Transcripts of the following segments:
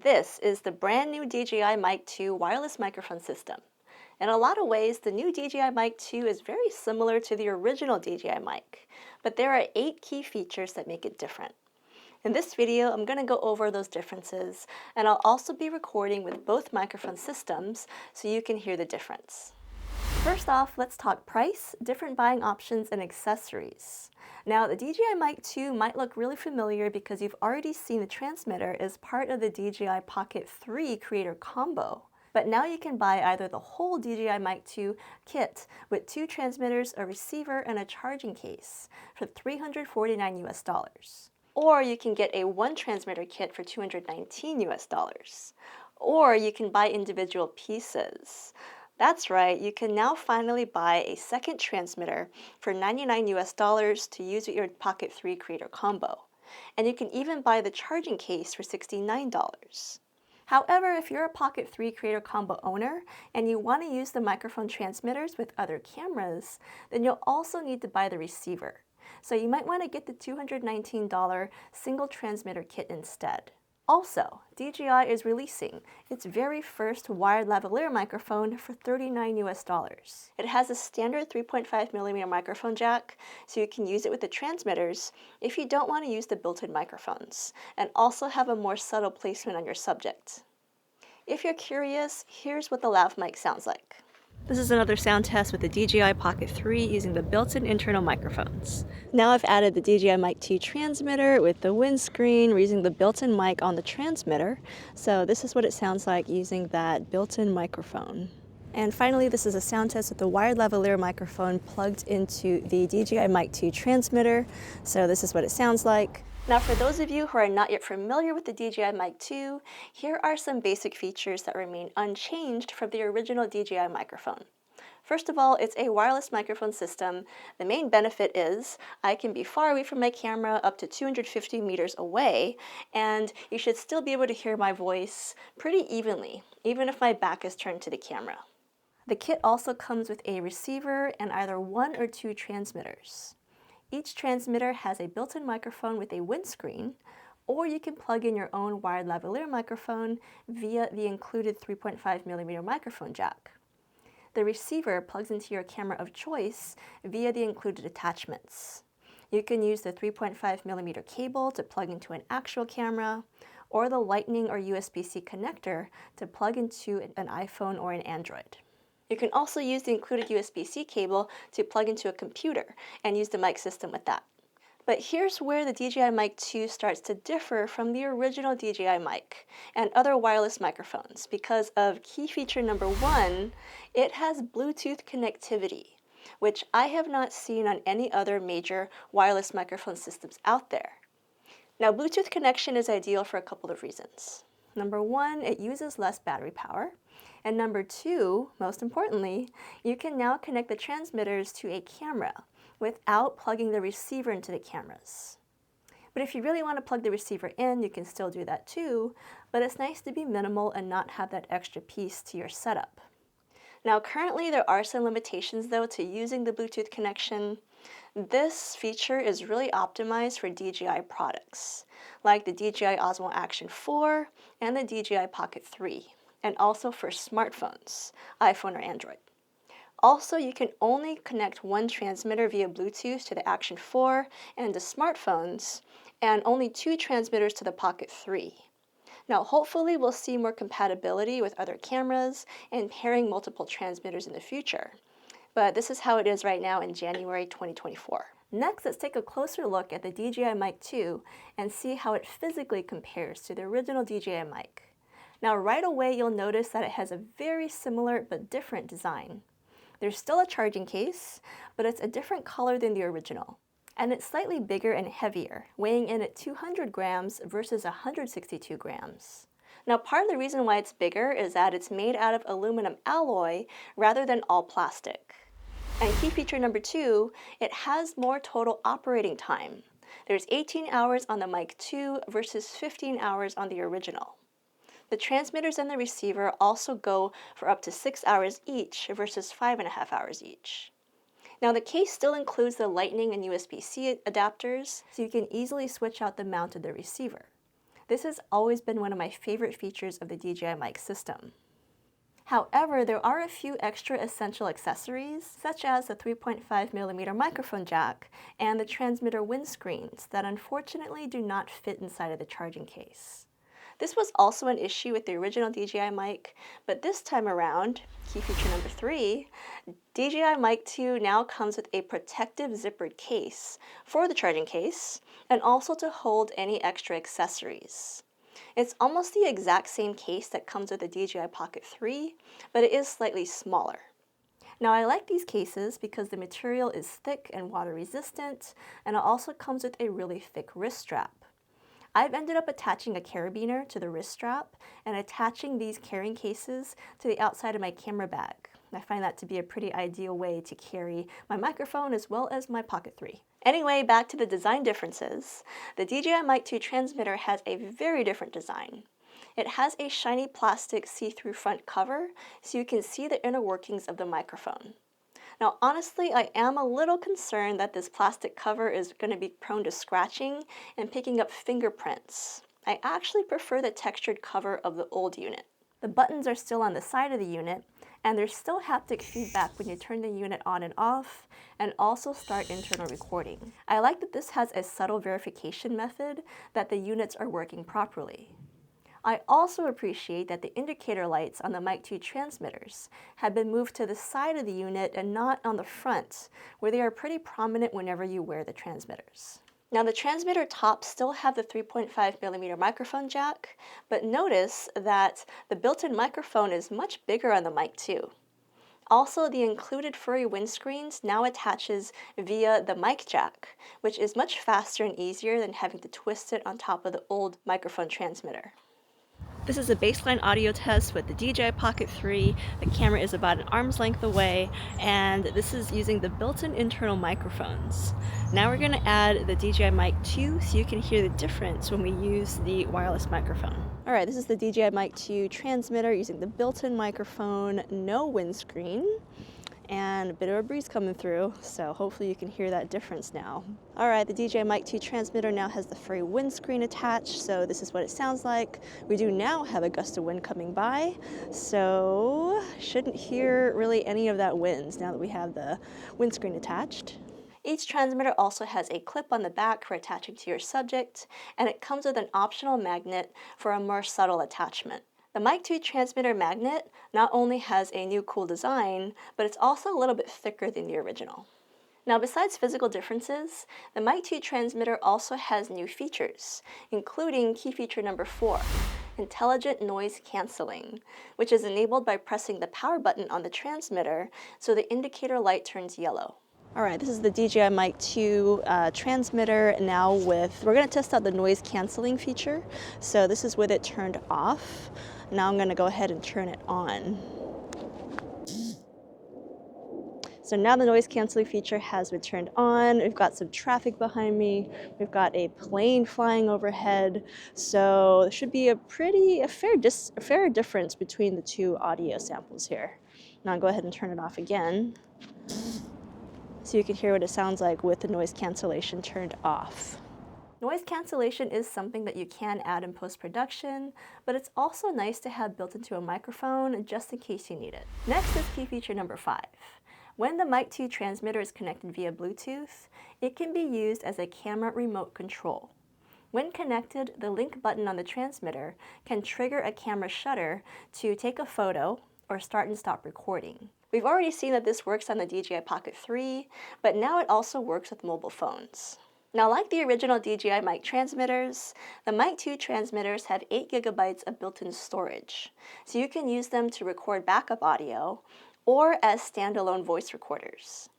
This is the brand new DJI Mic 2 wireless microphone system. In a lot of ways, the new DJI Mic 2 is very similar to the original DJI mic, but there are 8 key features that make it different. In this video, I'm going to go over those differences, and I'll also be recording with both microphone systems so you can hear the difference. First off, let's talk price, different buying options, and accessories. Now, the DJI Mic 2 might look really familiar because you've already seen the transmitter as part of the DJI Pocket 3 Creator Combo. But now you can buy either the whole DJI Mic 2 kit with 2 transmitters, a receiver, and a charging case for $349 US. Or you can get a 1 transmitter kit for $219 US. Or you can buy individual pieces. That's right, you can now finally buy a second transmitter for $99 US to use with your Pocket 3 Creator Combo. And you can even buy the charging case for $69. However, if you're a Pocket 3 Creator Combo owner and you want to use the microphone transmitters with other cameras, then you'll also need to buy the receiver. So you might want to get the $219 single transmitter kit instead. Also, DJI is releasing its very first wired lavalier microphone for $39 US. It has a standard 3.5mm microphone jack, so you can use it with the transmitters if you don't want to use the built-in microphones, and also have a more subtle placement on your subject. If you're curious, here's what the lav mic sounds like. This is another sound test with the DJI Pocket 3 using the built-in internal microphones. Now I've added the DJI Mic 2 transmitter with the windscreen using the built-in mic on the transmitter. So this is what it sounds like using that built-in microphone. And finally, this is a sound test with the wired lavalier microphone plugged into the DJI Mic 2 transmitter. So this is what it sounds like. Now, for those of you who are not yet familiar with the DJI Mic 2, here are some basic features that remain unchanged from the original DJI microphone. First of all, it's a wireless microphone system. The main benefit is I can be far away from my camera, up to 250 meters away, and you should still be able to hear my voice pretty evenly, even if my back is turned to the camera. The kit also comes with a receiver and either 1 or 2 transmitters. Each transmitter has a built-in microphone with a windscreen, or you can plug in your own wired lavalier microphone via the included 3.5mm microphone jack. The receiver plugs into your camera of choice via the included attachments. You can use the 3.5mm cable to plug into an actual camera, or the Lightning or USB-C connector to plug into an iPhone or an Android. You can also use the included USB-C cable to plug into a computer and use the mic system with that. But here's where the DJI Mic 2 starts to differ from the original DJI mic and other wireless microphones because of key feature number 1, it has Bluetooth connectivity, which I have not seen on any other major wireless microphone systems out there. Now, Bluetooth connection is ideal for a couple of reasons. Number 1, it uses less battery power. And number 2, most importantly, you can now connect the transmitters to a camera without plugging the receiver into the cameras. But if you really want to plug the receiver in, you can still do that too, but it's nice to be minimal and not have that extra piece to your setup. Now, currently there are some limitations though to using the Bluetooth connection. This feature is really optimized for DJI products, like the DJI Osmo Action 4 and the DJI Pocket 3. And also for smartphones, iPhone or Android. Also, you can only connect 1 transmitter via Bluetooth to the Action 4 and the smartphones, and only 2 transmitters to the Pocket 3. Now, hopefully we'll see more compatibility with other cameras and pairing multiple transmitters in the future. But this is how it is right now in January 2024. Next, let's take a closer look at the DJI Mic 2 and see how it physically compares to the original DJI mic. Now, right away, you'll notice that it has a very similar but different design. There's still a charging case, but it's a different color than the original. And it's slightly bigger and heavier, weighing in at 200 grams versus 162 grams. Now, part of the reason why it's bigger is that it's made out of aluminum alloy rather than all plastic. And key feature number 2, it has more total operating time. There's 18 hours on the Mic 2 versus 15 hours on the original. The transmitters and the receiver also go for up to 6 hours each versus 5.5 hours each. Now, the case still includes the Lightning and USB-C adapters, so you can easily switch out the mount of the receiver. This has always been one of my favorite features of the DJI mic system. However, there are a few extra essential accessories, such as the 3.5mm microphone jack and the transmitter windscreens that unfortunately do not fit inside of the charging case. This was also an issue with the original DJI mic, but this time around, key feature number 3, DJI Mic 2 now comes with a protective zippered case for the charging case and also to hold any extra accessories. It's almost the exact same case that comes with the DJI Pocket 3, but it is slightly smaller. Now I like these cases because the material is thick and water resistant, and it also comes with a really thick wrist strap. I've ended up attaching a carabiner to the wrist strap and attaching these carrying cases to the outside of my camera bag. I find that to be a pretty ideal way to carry my microphone as well as my Pocket 3. Anyway, back to the design differences. The DJI Mic 2 transmitter has a very different design. It has a shiny plastic see-through front cover so you can see the inner workings of the microphone. Now honestly, I am a little concerned that this plastic cover is going to be prone to scratching and picking up fingerprints. I actually prefer the textured cover of the old unit. The buttons are still on the side of the unit, and there's still haptic feedback when you turn the unit on and off, and also start internal recording. I like that this has a subtle verification method that the units are working properly. I also appreciate that the indicator lights on the Mic 2 transmitters have been moved to the side of the unit and not on the front, where they are pretty prominent whenever you wear the transmitters. Now the transmitter tops still have the 3.5mm microphone jack, but notice that the built-in microphone is much bigger on the Mic 2. Also, the included furry windscreens now attaches via the mic jack, which is much faster and easier than having to twist it on top of the old microphone transmitter. This is a baseline audio test with the DJI Pocket 3. The camera is about an arm's length away, and this is using the built-in internal microphones. Now we're going to add the DJI Mic 2 so you can hear the difference when we use the wireless microphone. Alright, this is the DJI Mic 2 transmitter using the built-in microphone, no windscreen, and a bit of a breeze coming through, so hopefully you can hear that difference now. Alright, the DJI Mic 2 transmitter now has the furry windscreen attached, so this is what it sounds like. We do now have a gust of wind coming by, so shouldn't hear really any of that wind now that we have the windscreen attached. Each transmitter also has a clip on the back for attaching to your subject, and it comes with an optional magnet for a more subtle attachment. The Mic 2 transmitter magnet not only has a new cool design, but it's also a little bit thicker than the original. Now besides physical differences, the Mic 2 transmitter also has new features, including key feature number 4, intelligent noise cancelling, which is enabled by pressing the power button on the transmitter so the indicator light turns yellow. Alright, this is the DJI Mic 2 transmitter now with, we're going to test out the noise cancelling feature. So this is with it turned off. Now I'm going to go ahead and turn it on. So now the noise cancelling feature has been turned on. We've got some traffic behind me. We've got a plane flying overhead. So there should be a fair difference between the two audio samples here. Now I'll go ahead and turn it off again, so you can hear what it sounds like with the noise cancellation turned off. Noise cancellation is something that you can add in post-production, but it's also nice to have built into a microphone just in case you need it. Next is key feature number 5. When the Mic 2 transmitter is connected via Bluetooth, it can be used as a camera remote control. When connected, the link button on the transmitter can trigger a camera shutter to take a photo or start and stop recording. We've already seen that this works on the DJI Pocket 3, but now it also works with mobile phones. Now, like the original DJI mic transmitters, the Mic 2 transmitters have 8 GB of built-in storage, so you can use them to record backup audio or as standalone voice recorders.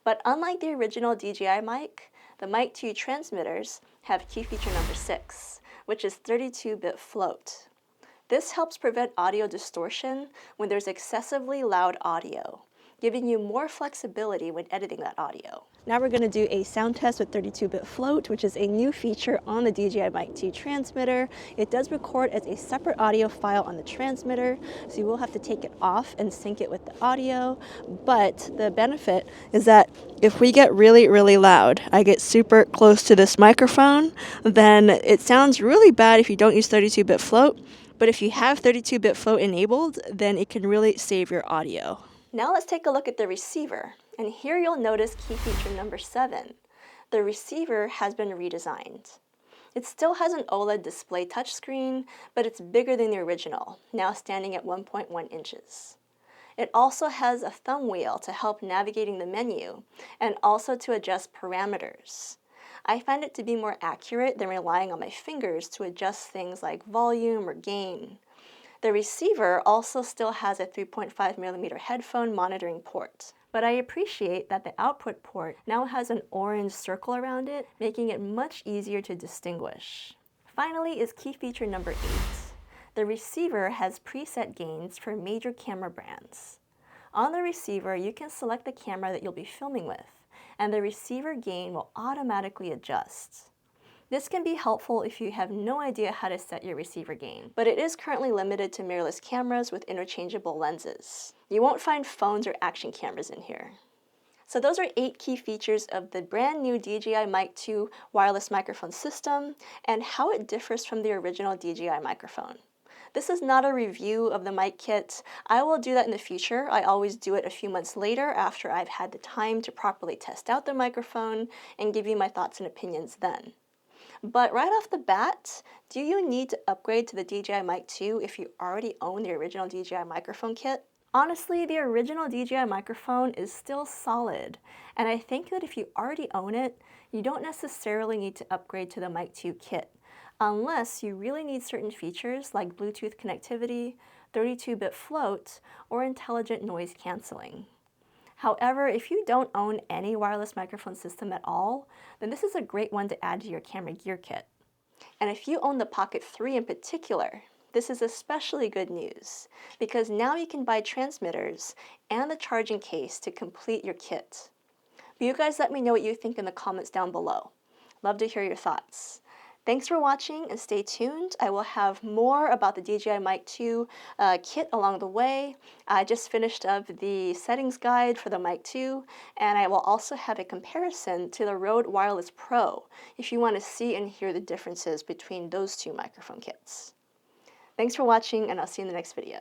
But unlike the original DJI mic, the Mic 2 transmitters have key feature number 6, which is 32-bit float. This helps prevent audio distortion when there's excessively loud audio, giving you more flexibility when editing that audio. Now we're going to do a sound test with 32-bit float, which is a new feature on the DJI Mic 2 transmitter. It does record as a separate audio file on the transmitter, so you will have to take it off and sync it with the audio. But the benefit is that if we get really, really loud, I get super close to this microphone, then it sounds really bad if you don't use 32-bit float. But if you have 32-bit float enabled, then it can really save your audio. Now let's take a look at the receiver. And here you'll notice key feature number 7. The receiver has been redesigned. It still has an OLED display touchscreen, but it's bigger than the original, now standing at 1.1 inches. It also has a thumb wheel to help navigating the menu and also to adjust parameters. I find it to be more accurate than relying on my fingers to adjust things like volume or gain. The receiver also still has a 3.5mm headphone monitoring port, but I appreciate that the output port now has an orange circle around it, making it much easier to distinguish. Finally is key feature number 8. The receiver has preset gains for major camera brands. On the receiver, you can select the camera that you'll be filming with, and the receiver gain will automatically adjust. This can be helpful if you have no idea how to set your receiver gain, but it is currently limited to mirrorless cameras with interchangeable lenses. You won't find phones or action cameras in here. So those are 8 key features of the brand new DJI Mic 2 wireless microphone system and how it differs from the original DJI microphone. This is not a review of the mic kit. I will do that in the future. I always do it a few months later after I've had the time to properly test out the microphone and give you my thoughts and opinions then. But right off the bat, do you need to upgrade to the DJI Mic 2 if you already own the original DJI microphone kit? Honestly, the original DJI microphone is still solid, and I think that if you already own it, you don't necessarily need to upgrade to the Mic 2 kit, unless you really need certain features like Bluetooth connectivity, 32-bit float, or intelligent noise canceling. However, if you don't own any wireless microphone system at all, then this is a great one to add to your camera gear kit. And if you own the Pocket 3 in particular, this is especially good news because now you can buy transmitters and the charging case to complete your kit. But you guys let me know what you think in the comments down below. Love to hear your thoughts. Thanks for watching and stay tuned. I will have more about the DJI Mic 2 kit along the way. I just finished up the settings guide for the Mic 2, and I will also have a comparison to the Rode Wireless Pro if you want to see and hear the differences between those two microphone kits. Thanks for watching, and I'll see you in the next video.